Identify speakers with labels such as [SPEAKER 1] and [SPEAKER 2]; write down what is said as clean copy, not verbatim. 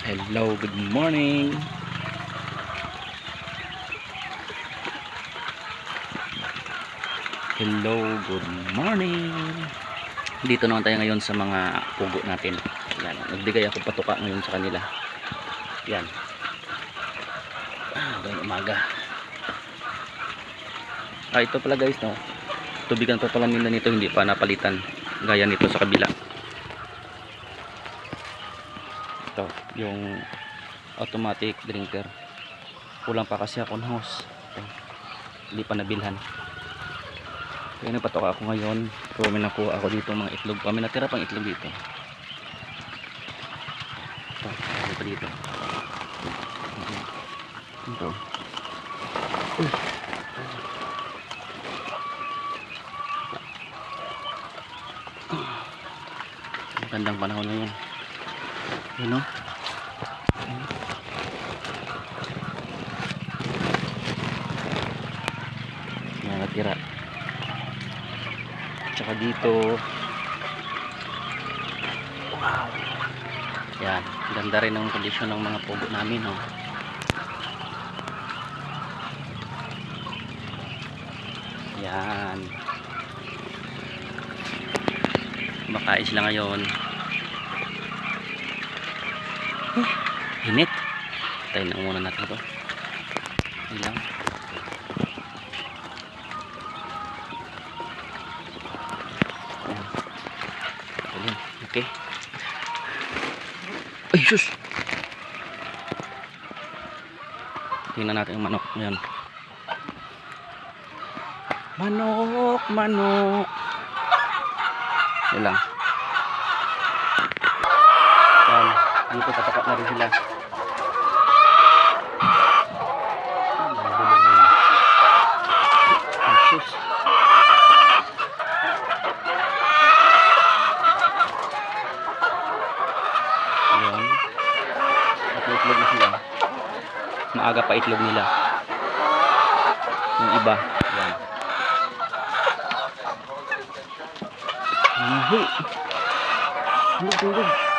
[SPEAKER 1] Hello, good morning. Hello, good morning. Dito naman tayo ngayon sa mga pugo natin. Yan, nagbigay ako patuka ngayon sa kanila. Yan. Ngayong umaga. Ito pala guys, no. Tubigan pa pala nila nito, hindi pa napalitan. Gaya nito sa kabila. Ito, yung automatic drinker. Kulang pa kasi ako ng hose. Hindi pa nabilhan. Kaya nagpatoka ako ngayon. So may nakuha ako dito mga itlog pa. May natira pang itlog dito. Ito, ano pa dito? Ito. Magandang panahon na yun. Yun o. Yan natira. Tsaka dito. Wow. Yan. Ganda rin ang kondisyon ng mga pugo namin. Oh. Yan. Makain sila ngayon. Init. Tayo na muna natin ito. Ilang. Okay. Ay, sus! Tingnan natin yung manok. Ayan. Manok, manok. Ilang. Ayan. Dito tatapak na rin sila. Ay, sus! Itlog na sila. Maaga pa itlog nila. Yung iba. Yan. Hindi. Hindi.